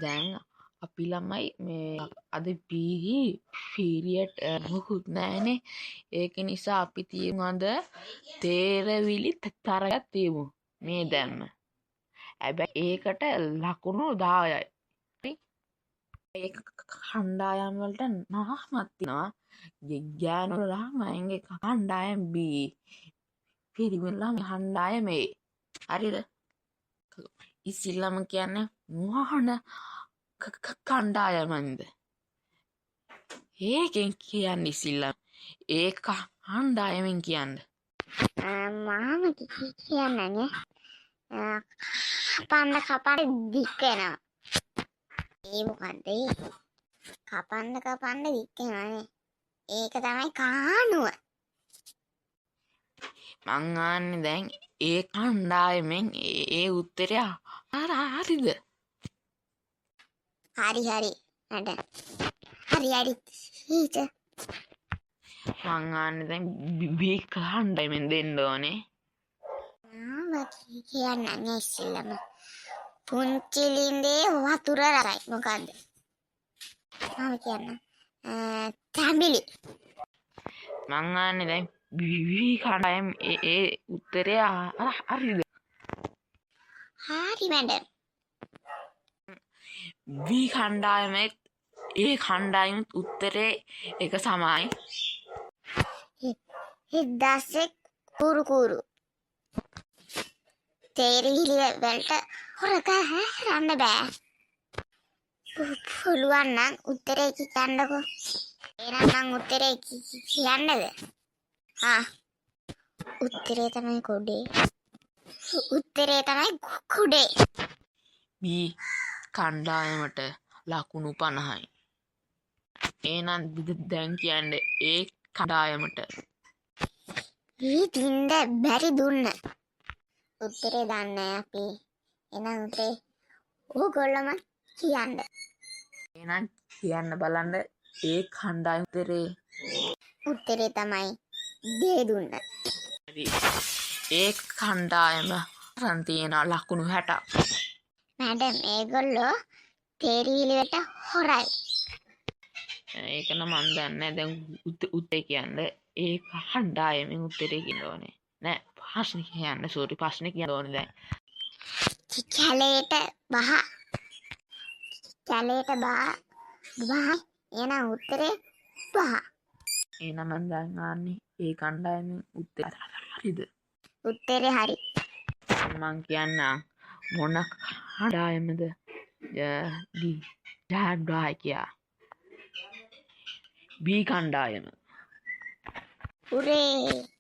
දැන් අපි ළමයි මේ අද පීරියඩ් මොකුත් නෑනේ. ඒක නිසා අපි තියමු අද තේරවිලි තරගයක් තියමු මේ දැම්ම. හැබැයි ඒකට ලකුණු 10යි. ඒ කණ්ඩායම් වලට නහමත් තියෙනවා. ගෑනු ළමයින්ගේ කණ්ඩායම් B. පිරිමි ළමයි කණ්ඩායම A. හරිද? ඉස්සෙල්ලාම කියන්නේ මොහොන කණ්ඩායමක්ද? ඒකෙන් කියන්නේ ඉස්සෙල්ලා ඒ කණ්ඩායමෙන් කියන්නේ. මාම කියන්නේ කපන්න දික් වෙනවා. ඒ මොකද්ද ඒ? කපන්න දික් වෙනවානේ. ඒක තමයි කාණුව. මං ආන්නේ දැන් ඒ කණ්ඩායමෙන් ඒ උත්තරය හරිද? හරි. හරි. ටීචර්. මං ආන්නේ දැන් B කණ්ඩායමෙන් දෙන්න ඕනේ. කියන්නේ ඉස්සෙල්ලම පුංචි ලින්දේ වතුර රසයි. මොකද්ද? මම කියන්න. තැඹිලි. මං ආන්නේ දැන් B කණ්ඩායම ඒ උත්තරය හරිද? හරි මැඩම්. B කණ්ඩායමේ ඒ කණ්ඩායම උත්තරේ එක සමයි. හිද්දාස්සේ කුරු. තේරිවිලි වලට හොරක හැරන්න බෑ. පුළුවන් නම් උත්තරේ කියන්නකෝ. එහෙනම් උත්තරේ කියන්නද? උත්තරේ තමයි කුඩේ. B කණ්ඩායමට ලකුණු 50යි. එහෙනම් දැන් කියන්නේ ඒ කණ්ඩායමට දින්ද බැරි දුන්න. උත්තරේ දන්නේ අපි. එහෙනම් උත්තරේ ඕගොල්ලෝම කියන්න. එහෙනම් කියන්න බලන්න ඒ කණ්ඩායම උත්තරේ තමයි දේ දුන්න. ඒ කණ්ඩායම අරන් තියෙන ලකුණු 60. මැඩම් ඒගොල්ලෝ තේරිවිලි වලට හොරයි. ඒක නම් මන් දන්නේ දැන් උත්තේ කියන්නේ ඒ කණ්ඩායමෙන් උත්තරේ කියන්න ඕනේ. නෑ ප්‍රශ්නේ කියන්න ඕනේ දැන්. කැලේට බහ. එහෙනම් උත්තරේ බහ. එහෙනම් මන් දැන් ආන්නේ ඒ කණ්ඩායමෙන් උත්තරේ හරිද? උත්තරේ හරි. මං කියන්නම් මොන කණ්ඩායමද ජයග්‍රාහකයා? B කණ්ඩායම. උරේ